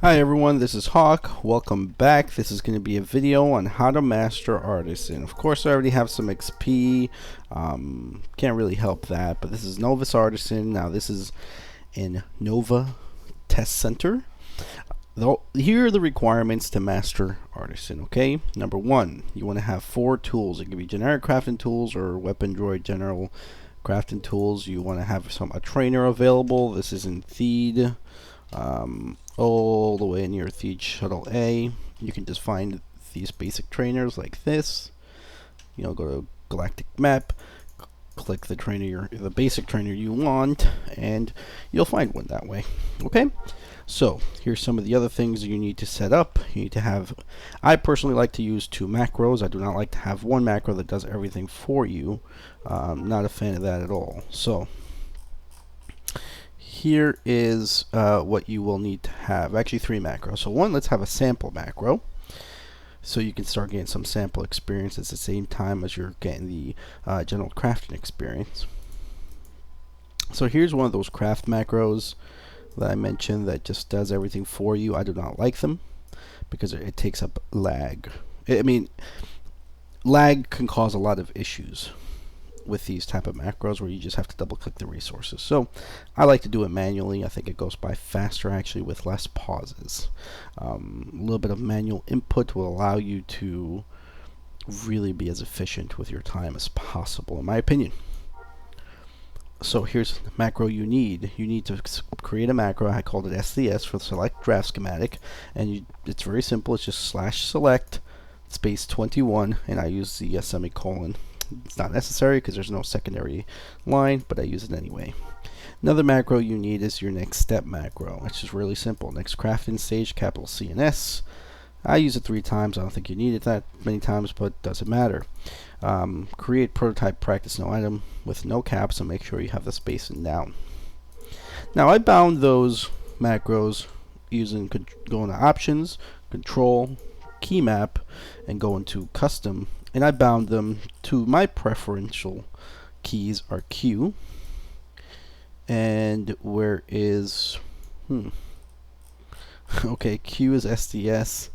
Hi everyone, this is Hawk. Welcome back. This is going to be a video on how to master Artisan. Of course, I already have some XP. Can't really help that, but this is Novice Artisan. Now this is in Nova Test Center. Here are the requirements to master Artisan, okay? Number one, you want to have 4 tools. It can be generic crafting tools or weapon droid general crafting tools. You want to have a trainer available. This is in Theed. All the way in your Theed Shuttle A. You can just find these basic trainers like this. You know, go to Galactic Map, click the basic trainer you want, and you'll find one that way. Okay? So, here's some of the other things you need to set up. You need to have, I personally like to use 2 macros. I do not like to have 1 macro that does everything for you. Not a fan of that at all. So, here is what you will need to have. Actually 3 macros. So one, let's have a sample macro. So you can start getting some sample experience at the same time as you're getting the general crafting experience. So here's one of those craft macros that I mentioned that just does everything for you. I do not like them because it takes up lag. I mean, lag can cause a lot of issues with these type of macros where you just have to double click the resources. So I like to do it manually. I think it goes by faster actually with less pauses. A little bit of manual input will allow you to really be as efficient with your time as possible, in my opinion. So here's the macro you need. You need to create a macro. I called it SDS for select draft schematic, and it's very simple. It's just /select space 21, and I use the semicolon. It's not necessary because there's no secondary line, but I use it anyway. Another macro you need is your next step macro. It's just really simple. Next crafting stage, capital C and S. I use it 3 times. I don't think you need it that many times, but it doesn't matter. Create prototype practice no item with no caps, and make sure you have the spacing down. Now I bound those macros using going to options, control, key map, and go into custom. And I bound them to my preferential keys are Q. And where is okay, Q is SDS.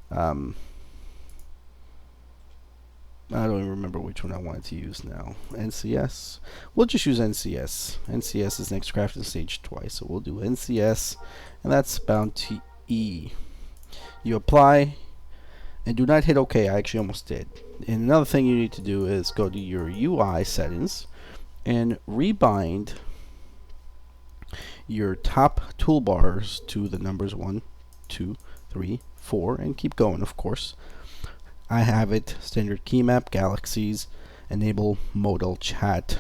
I don't even remember which one I wanted to use now. NCS. We'll just use NCS. NCS is next crafting stage twice, so we'll do NCS, and that's bound to E. You apply. And do not hit OK. I actually almost did. And another thing you need to do is go to your UI settings and rebind your top toolbars to the numbers 1, 2, 3, 4, and keep going, of course. I have it standard key map, galaxies, enable modal chat.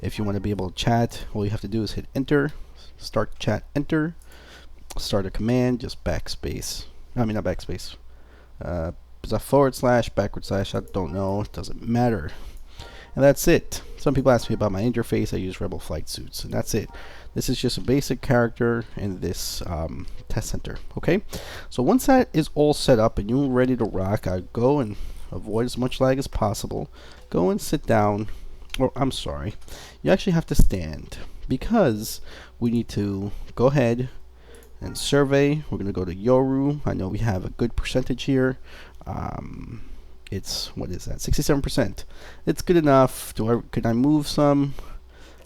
If you want to be able to chat, all you have to do is hit enter, start chat, enter, start a command, just backspace. I mean, not backspace. Is that / / I don't know. It doesn't matter. And that's it. Some people ask me about my interface. I use Rebel Flight Suits, and that's it. This is just a basic character in this test center. Okay. So once that is all set up and you're ready to rock, I go and avoid as much lag as possible. Go and sit down. Or I'm sorry, you actually have to stand because we need to go ahead and survey. We're going to go to Yoru. I know we have a good percentage here. It's, what is that, 67%. It's good enough. Could I move some?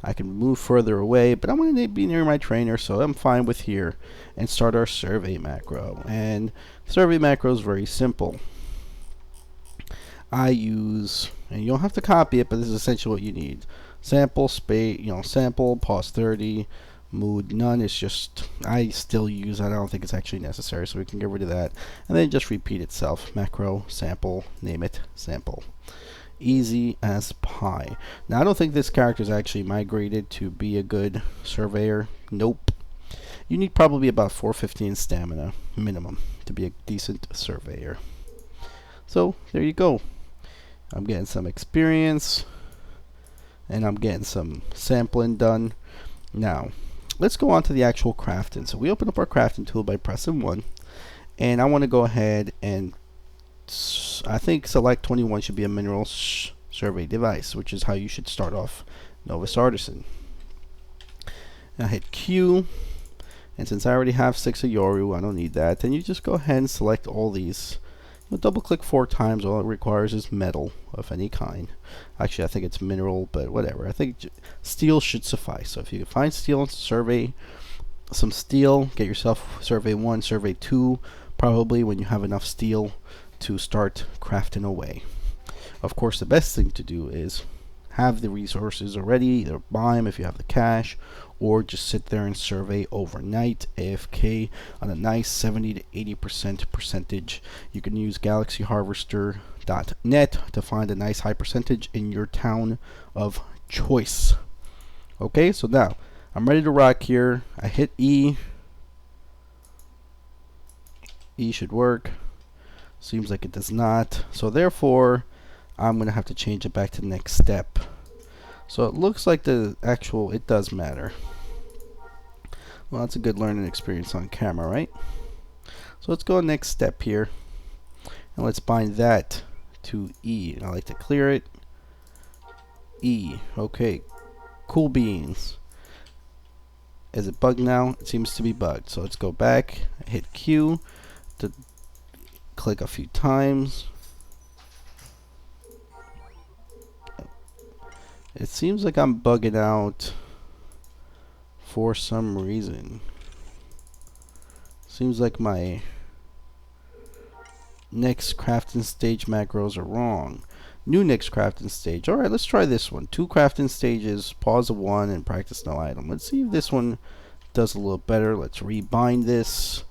I can move further away, but I want to be near my trainer, so I'm fine with here. And start our survey macro. And survey macro is very simple. I use, and you don't have to copy it, but this is essentially what you need. Sample, sample, pause 30. Mood none is just, I still use that. I don't think it's actually necessary, so we can get rid of that. And then just repeat itself. Macro, sample, name it, sample. Easy as pie. Now I don't think this character is actually migrated to be a good surveyor. Nope. You need probably about 415 stamina minimum to be a decent surveyor. So there you go. I'm getting some experience and I'm getting some sampling done. Now let's go on to the actual crafting. So we open up our crafting tool by pressing 1, and I want to go ahead and I think select 21 should be a mineral survey device, which is how you should start off Novice Artisan. I hit Q, And since I already have 6 of Yoru, I don't need that. Then you just go ahead and select all these. You'll double click 4 times. All it requires is metal of any kind. Actually, I think it's mineral, but whatever. I think steel should suffice. So if you can find steel, survey some steel, get yourself survey 1, survey 2, probably when you have enough steel to start crafting away. Of course, the best thing to do is have the resources already, either buy them if you have the cash, or just sit there and survey overnight, AFK, on a nice 70 to 80% percentage. You can use galaxyharvester.net to find a nice high percentage in your town of choice. Okay, so now I'm ready to rock here. I hit E. E should work. Seems like it does not. So therefore, I'm going to have to change it back to next step. So it looks like it does matter. Well, that's a good learning experience on camera, right? So let's go next step here. And let's bind that to E. And I like to clear it. E. Okay. Cool beans. Is it bugged now? It seems to be bugged. So let's go back. Hit Q to click a few times. It seems like I'm bugging out for some reason. Seems like my next crafting stage macros are wrong. New next crafting stage. Alright, let's try this one. 2 crafting stages, pause of 1, and practice no item. Let's see if this one does a little better. Let's rebind this.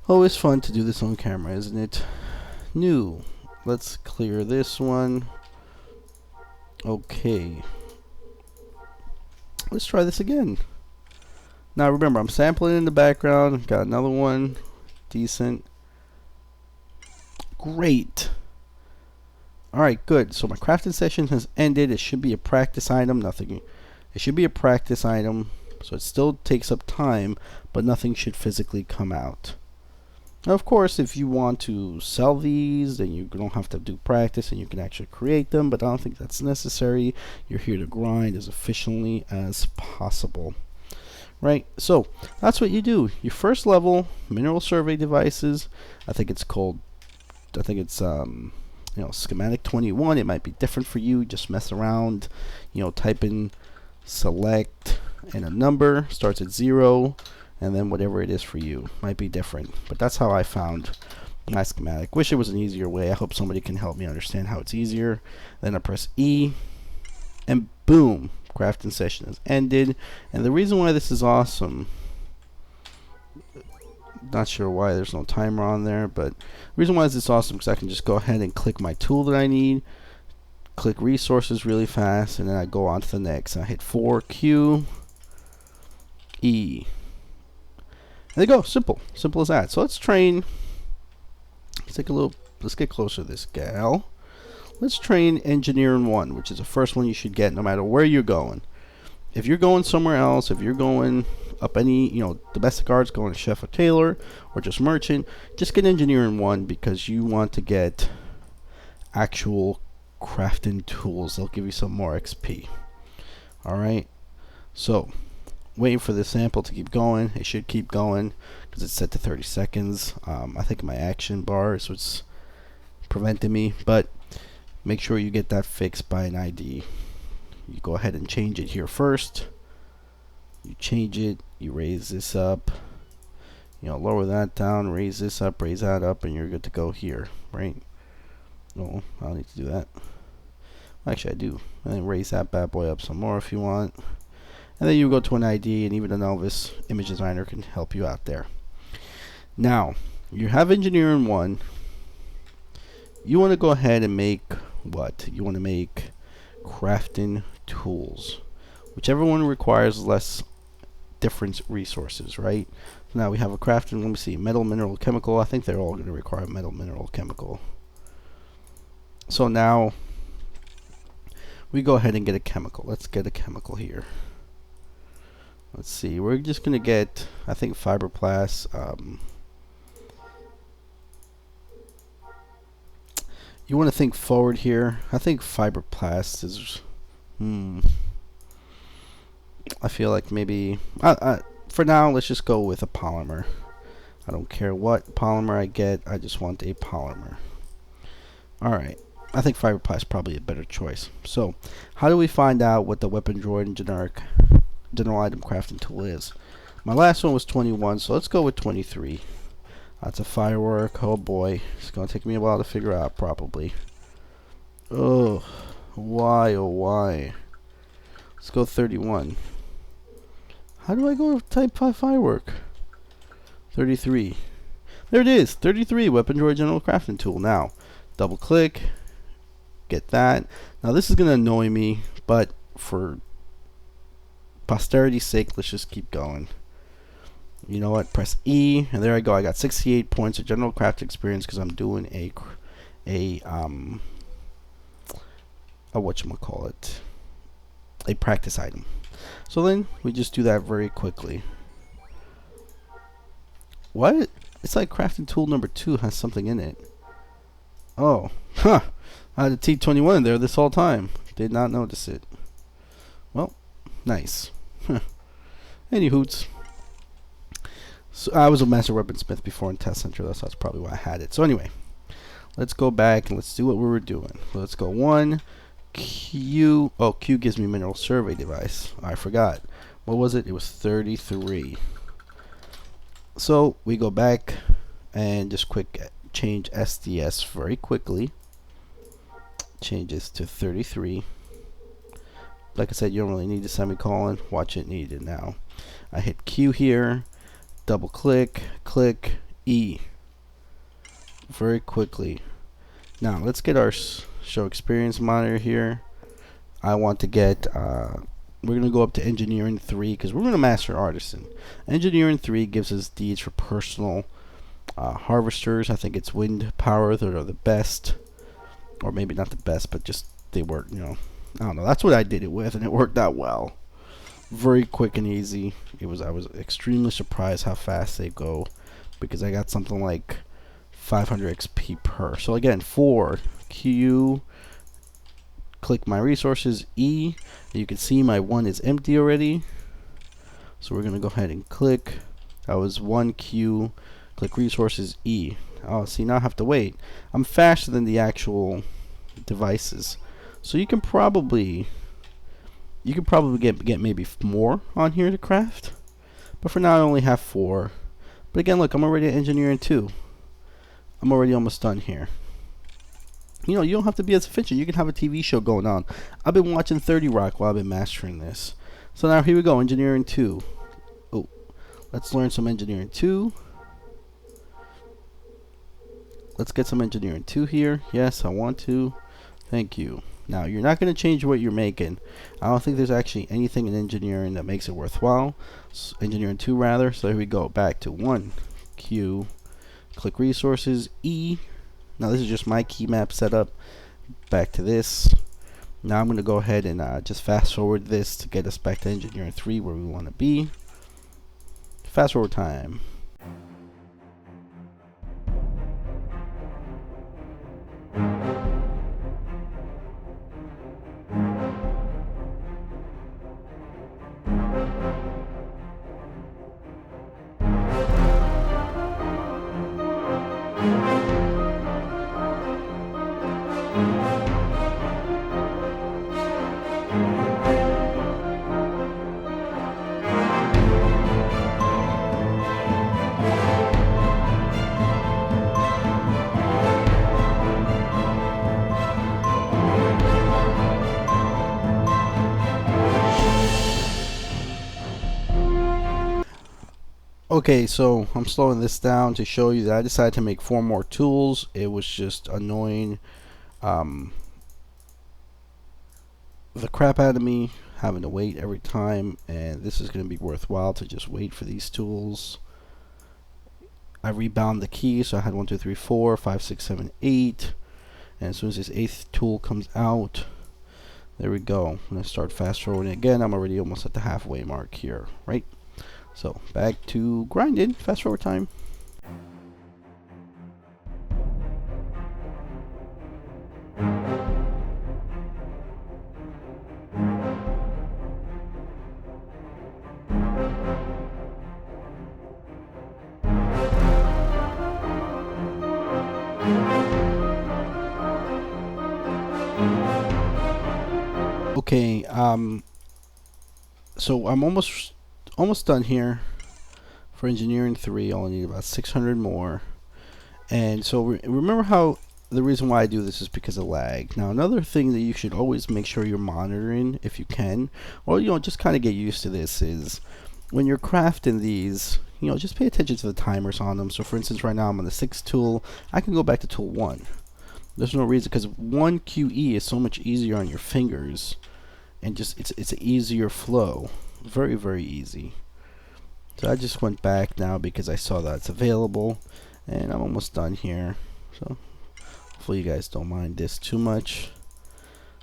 Always fun to do this on camera, isn't it? New. Let's clear this one. Okay. Let's try this again. Now remember, I'm sampling in the background. Got another one. Decent. Great. Alright, good. So my crafting session has ended. It should be a practice item. Nothing. It should be a practice item. So it still takes up time, but nothing should physically come out. Now, of course, if you want to sell these, then you don't have to do practice and you can actually create them, but I don't think that's necessary. You're here to grind as efficiently as possible. Right? So that's what you do. Your first level, mineral survey devices. I think it's schematic 21. It might be different for you. Just mess around, type in select and a number, starts at 0. And then whatever it is for you might be different. But that's how I found my schematic. Wish it was an easier way. I hope somebody can help me understand how it's easier. Then I press E. And boom. Crafting session has ended. And the reason why this is awesome, not sure why there's no timer on there, but the reason why this is awesome because I can just go ahead and click my tool that I need. Click resources really fast. And then I go on to the next. I hit 4, Q, E. There you go. Simple as that. So let's train. Let's get closer to this gal. Let's train engineering 1, which is the first one you should get no matter where you're going. If you're going somewhere else, if you're going up any, domestic arts, going to chef or tailor, or just merchant, just get engineering 1 because you want to get actual crafting tools. They'll give you some more XP. Alright. So waiting for the sample to keep going. It should keep going because it's set to 30 seconds. I think my action bar is what's preventing me, but make sure you get that fixed by an ID. You go ahead and change it here first. You change it, you raise this up, lower that down, raise this up, raise that up, and you're good to go here, right? No, I don't need to do that. Actually, I do. And then raise that bad boy up some more if you want. And then you go to an ID, and even a novice image designer can help you out there. Now, you have engineering 1. You want to go ahead and make what? You want to make crafting tools. Whichever one requires less different resources, right? So now we have a crafting, let me see, metal, mineral, chemical. I think they're all going to require metal, mineral, chemical. So now we go ahead and get a chemical. Let's get a chemical here. Let's see, we're just going to get, I think, fiberglass. You want to think forward here. I think fiberglass is, I feel like maybe, for now, let's just go with a polymer. I don't care what polymer I get, I just want a polymer. Alright, I think fiberply is probably a better choice. So, how do we find out what the weapon droid and general item crafting tool is? My last one was 21, so let's go with 23. That's a firework. Oh boy, it's gonna take me a while to figure out, probably. Oh, why, oh why? Let's go 31. How do I go with type 5 firework? 33. There it is, 33, weapon droid general crafting tool. Now, double click, get that. Now this is gonna annoy me, but for posterity's sake, let's just keep going. You know what? Press E, and there I go. I got 68 points of general craft experience because I'm doing a whatchamacallit, a practice item. So then we just do that very quickly. What? It's like crafting tool number 2 has something in it. Oh, huh. I had a T21 in there this whole time. Did not notice it. Well, nice. Any hoots. So I was a master weaponsmith before in test center. That's probably why I had it. So anyway, let's go back and let's do what we were doing. So let's go 1 Q. Oh, Q gives me mineral survey device. I forgot. What was it? It was 33. So we go back and just quick change SDS very quickly. Changes to 33. Like I said, you don't really need a semicolon. Watch it needed now. I hit Q here, double click, click E very quickly. Now let's get our show experience monitor here. I want to get we're going to go up to engineering 3 because we're going to master artisan. Engineering 3 gives us deeds for personal harvesters. I think it's wind power that are the best, or maybe not the best, but just they work, you know, I don't know. That's what I did it with, and it worked out well. Very quick and easy. I was extremely surprised how fast they go, because I got something like 500 XP per. So again, 4 Q, click my resources, E. You can see my 1 is empty already. So we're gonna go ahead and click. That was 1 Q, click resources, E. Oh, see, now I have to wait. I'm faster than the actual devices. So you can probably get maybe more on here to craft. But for now I only have 4. But again, look, I'm already at engineering 2. I'm already almost done here. You know, you don't have to be as efficient. You can have a TV show going on. I've been watching 30 Rock while I've been mastering this. So now here we go, engineering 2. Oh, let's learn some engineering 2. Let's get some engineering 2 here. Yes, I want to. Thank you. Now, you're not going to change what you're making. I don't think there's actually anything in engineering that makes it worthwhile. Engineering 2 rather. So here we go. Back to 1 Q. Click resources, E. Now this is just my key map setup. Back to this. Now I'm going to go ahead and just fast forward this to get us back to engineering 3 where we want to be. Fast forward time. Okay, so I'm slowing this down to show you that I decided to make 4 more tools. It was just annoying the crap out of me having to wait every time, and this is going to be worthwhile to just wait for these tools. I rebound the key, so I had 1, 2, 3, 4, 5, 6, 7, 8, and as soon as this 8th tool comes out, there we go. I'm going to start fast forwarding again. I'm already almost at the halfway mark here, right? So back to grinding, fast forward time. Okay, so I'm almost done here for engineering 3. I only need about 600 more. And so remember how the reason why I do this is because of lag. Now another thing that you should always make sure you're monitoring if you can, or just kind of get used to this, is when you're crafting these, just pay attention to the timers on them. So for instance, right now I'm on the 6th tool. I can go back to tool 1. There's no reason, because 1 QE is so much easier on your fingers, and just it's an easier flow, very, very easy. So I just went back now because I saw that it's available, and I'm almost done here. So hopefully you guys don't mind this too much,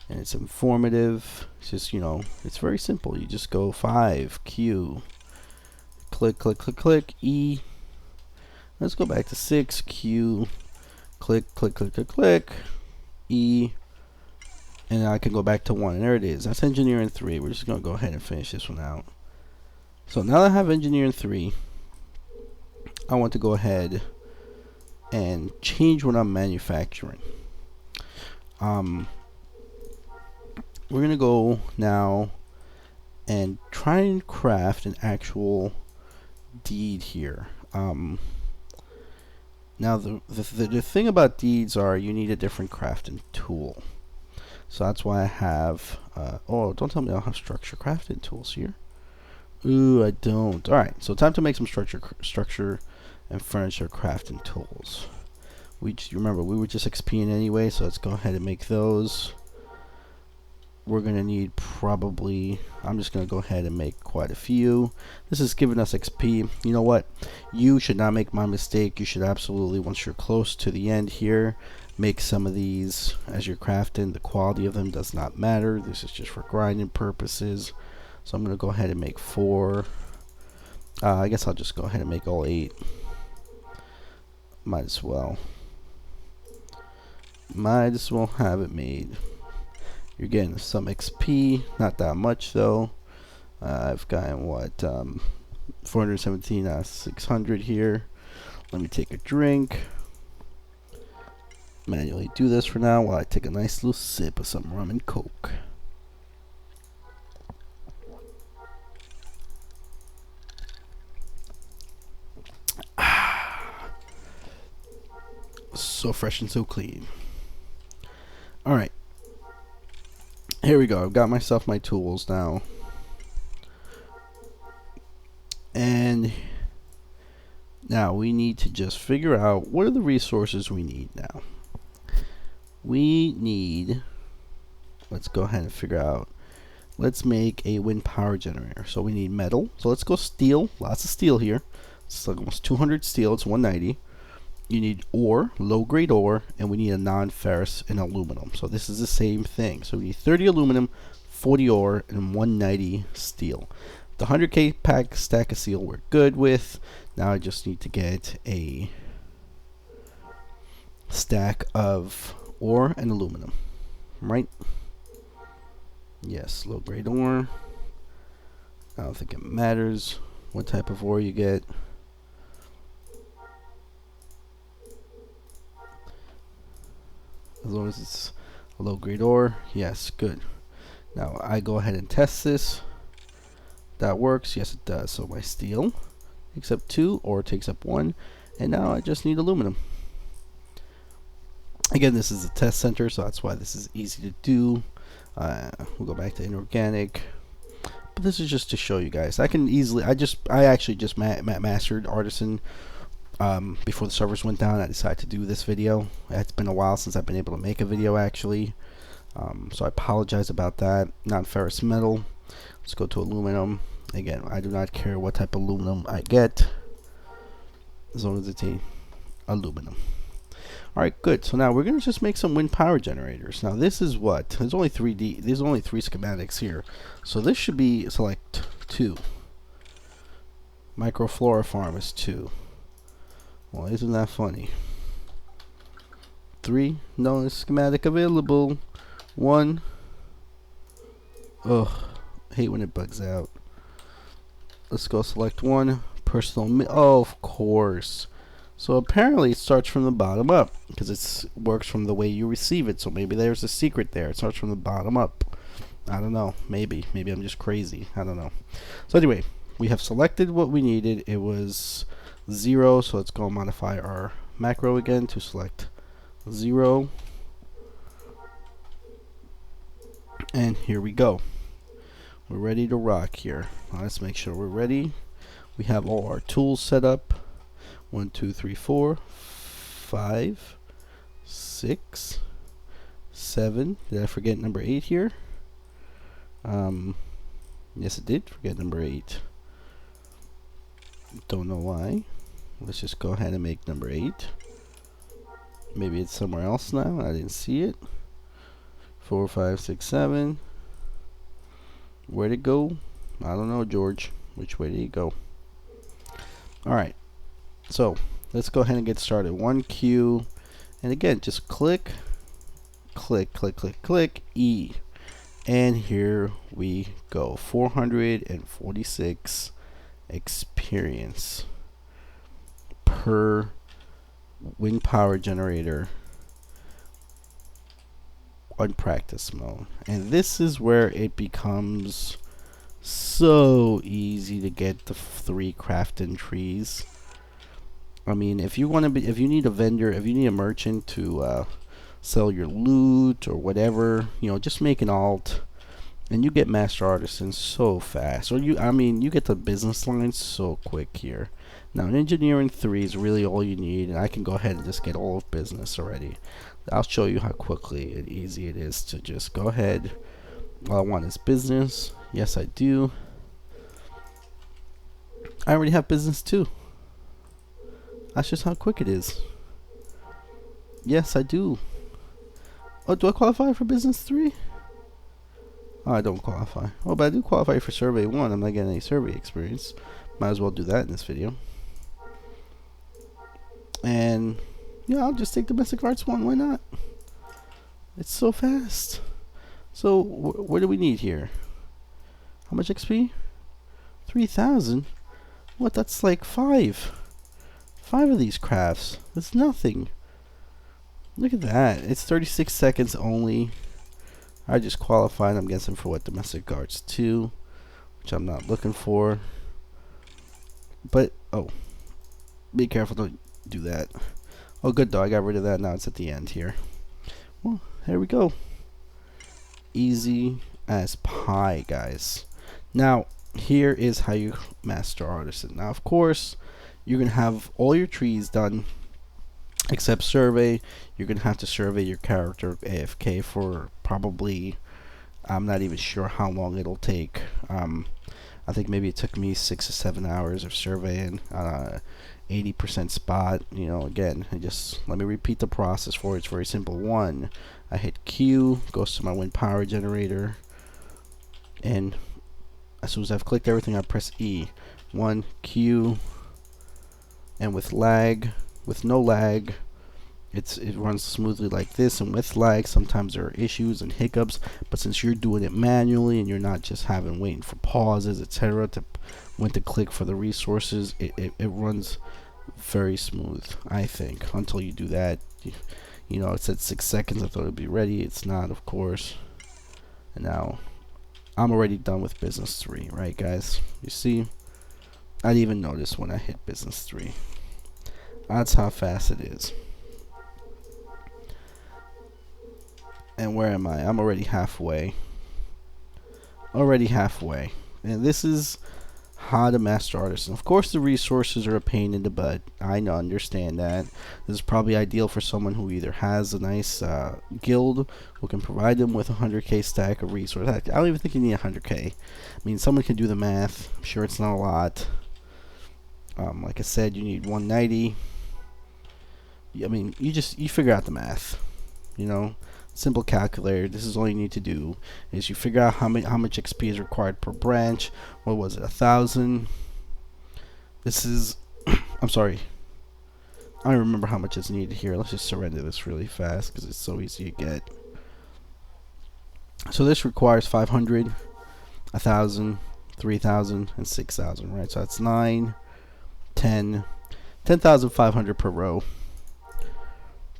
and it's informative. It's just, it's very simple. You just go 5 Q, click, click, click, click, E. Let's go back to 6 Q, click, click, click, click, click, E, and then I can go back to 1, and there it is. That's engineering 3. We're just gonna go ahead and finish this one out. So now that I have engineering 3, I want to go ahead and change what I'm manufacturing. We're gonna go now and try and craft an actual deed here. Now the thing about deeds are you need a different crafting tool. So that's why I have, oh, don't tell me I don't have structure crafting tools here. Ooh, I don't. Alright, so time to make some structure and furniture crafting tools. Remember, we were just XPing anyway, so let's go ahead and make those. We're going to need probably, I'm just going to go ahead and make quite a few. This is giving us XP. You know what? You should not make my mistake. You should absolutely, once you're close to the end here, make some of these as you're crafting. The quality of them does not matter. This is just for grinding purposes. So I'm going to go ahead and make 4. I guess I'll just go ahead and make all 8. Might as well. Might as well have it made. You're getting some XP, not that much though. I've gotten what, 417 out of 600 here. Let me take a drink. Manually do this for now while I take a nice little sip of some rum and coke. So fresh and so clean. Alright. Here we go. I've got myself my tools now. And now we need to just figure out what are the resources we need now. We need, let's go ahead and figure out, let's make a wind power generator. So we need metal. So let's go steel. Lots of steel here. It's like almost 200 steel. It's 190. You need ore, low-grade ore, and we need a non-ferrous and aluminum. So this is the same thing. So we need 30 aluminum, 40 ore, and 190 steel. The 100k pack stack of steel we're good with. Now I just need to get a stack of ore and aluminum. Right? Yes, low-grade ore. I don't think it matters what type of ore you get. As long as it's a low-grade ore, yes, good. Now I go ahead and test this. That works, yes it does. So my steel takes up 2, ore takes up 1, and now I just need aluminum. Again, this is a test center, so that's why this is easy to do. We'll go back to inorganic, but this is just to show you guys. I can easily, I actually just mastered Artisan. Before the servers went down, I decided to do this video. It's been a while since I've been able to make a video actually, so I apologize about that. Non-ferrous metal. Let's go to aluminum. Again, I do not care what type of aluminum I get, as long as it's a aluminum. Alright, good. So now we're gonna just make some wind power generators. Now this is what? There's only 3 schematics here. So this should be select 2. Microflora farm is 2. Well, isn't that funny? 3, no schematic available. 1. Ugh, hate when it bugs out. Let's go select 1. Personal, oh, of course. So apparently it starts from the bottom up, because it works from the way you receive it. So maybe there's a secret there. It starts from the bottom up. I don't know. Maybe I'm just crazy. I don't know. So anyway, we have selected what we needed. It was 0, so let's go modify our macro again to select 0. And here we go. We're ready to rock here. Let's make sure we're ready. We have all our tools set up. 1, 2, 3, 4, 5, 6, 7. Did I forget number 8 here? Yes, I did forget number 8. Don't know why. Let's just go ahead and make number 8. Maybe it's somewhere else now. I didn't see it. 4, 5, 6, 7. Where'd it go? I don't know, George. Which way did it go? Alright. So, let's go ahead and get started. 1Q. And again, just click, click, click, click, click, E. And here we go. 446 experience per wind power generator on practice mode. And this is where it becomes so easy to get the 3 crafting trees. I mean, if you need a vendor, if you need a merchant to sell your loot or whatever, you know, just make an alt and you get master artisan so fast. Or you get the business line so quick here. Now, in engineering 3 is really all you need, and I can go ahead and just get all of business already. I'll show you how quickly and easy it is to just go ahead. All I want is business. Yes, I do. I already have business too. That's just how quick it is. Yes, I do. Oh, do I qualify for business 3? Oh, I don't qualify. Oh, but I do qualify for survey 1. I'm not getting any survey experience. Might as well do that in this video. And yeah, I'll just take domestic arts 1. Why not? It's so fast. So what do we need here? How much XP? 3,000. What? That's like 5 of these crafts. That's nothing. Look at that. It's 36 seconds only. I just qualified. I'm guessing for what? Domestic arts 2, which I'm not looking for. But oh, be careful, don't do that. Oh, good though. I got rid of that. Now it's at the end here. Well, here we go. Easy as pie, guys. Now, here is how you master artisan. Now, of course, you're gonna have all your trees done except survey. You're gonna have to survey your character AFK for probably, I'm not even sure how long it'll take. I think maybe it took me 6 or 7 hours of surveying on a 80% spot. You know, again, let me repeat the process for it. It's very simple. 1, I hit Q, goes to my wind power generator, and as soon as I've clicked everything, I press E. 1, Q, and with no lag, it runs smoothly like this. And with lag, sometimes there are issues and hiccups, but since you're doing it manually and you're not just waiting for pauses, etc., to when to click for the resources, it runs very smooth, I think, until you do that. You know, it said 6 seconds. I thought it would be ready. It's not, of course. And now I'm already done with business 3, right, guys? You see, I didn't even notice when I hit business 3. That's how fast it is. And where am I? I'm already halfway. And this is how to master artisan. Of course, the resources are a pain in the butt. I understand that. This is probably ideal for someone who either has a nice guild who can provide them with a 100k stack of resources. I don't even think you need 100k. I mean, someone can do the math. I'm sure it's not a lot. Like I said, you need 190. I mean, you figure out the math. You know, simple calculator. This is all you need to do is you figure out how much XP is required per branch. What was it? 1,000. This is I'm sorry, I don't remember how much is needed here. Let's just surrender this really fast because it's so easy to get. So this requires 500, 1,000, 3,000, and 6,000, right? So that's 9, 10, 10,500 per row.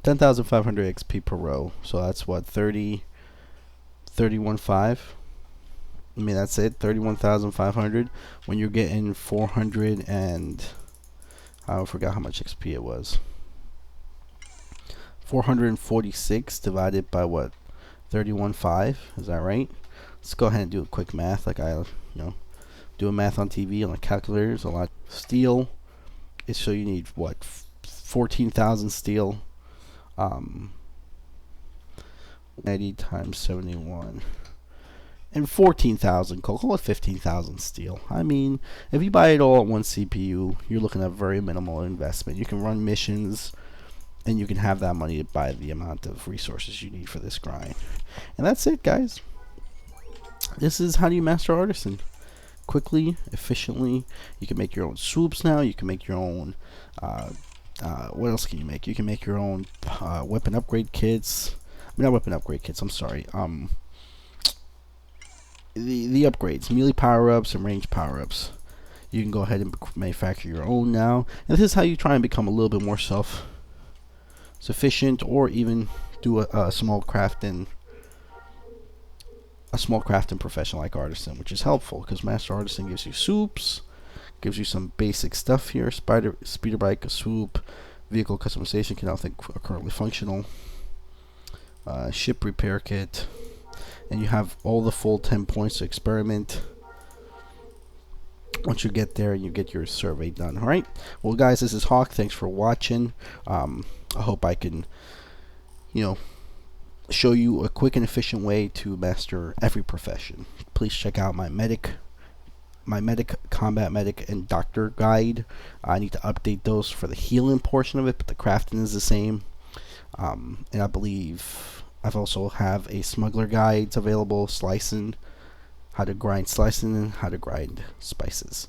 10,500 XP per row. So that's what, 31.5? I mean, that's it, 31,500 when you're getting 400 and I forgot how much XP it was. 446 divided by what? 31.5, is that right? Let's go ahead and do a quick math, like I, doing math on TV on the calculator is a lot. Steel is, so you need what? 14,000 steel. 90 times 71. And 14,000 coal. Call it 15,000 steel. I mean, if you buy it all at one CPU, you're looking at very minimal investment. You can run missions, and you can have that money to buy the amount of resources you need for this grind. And that's it, guys. This is how do you master Artisan. Quickly, efficiently. You can make your own swoops now. You can make your own... what else can you make? You can make your own weapon upgrade kits. I mean, not weapon upgrade kits, I'm sorry. The upgrades, melee power-ups and range power-ups. You can go ahead and manufacture your own now. And this is how you try and become a little bit more self-sufficient, or even do a small crafting profession like Artisan, which is helpful because Master Artisan gives you soups, gives you some basic stuff here. Speeder bike, a swoop, vehicle customization can now think are currently functional. Ship repair kit. And you have all the full 10 points to experiment once you get there and you get your survey done. Alright, well guys, this is Hawk. Thanks for watching. I hope I can show you a quick and efficient way to master every profession. Please check out my medic, combat medic, and doctor guide. I need to update those for the healing portion of it, but the crafting is the same. And I believe I've also have a smuggler guides available, slicing, how to grind slicing, and how to grind spices.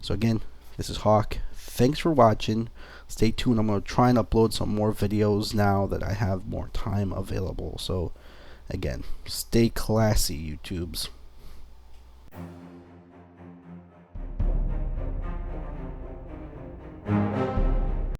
So again, this is Hawk. Thanks for watching. Stay tuned. I'm going to try and upload some more videos now that I have more time available. So again, stay classy, YouTubes.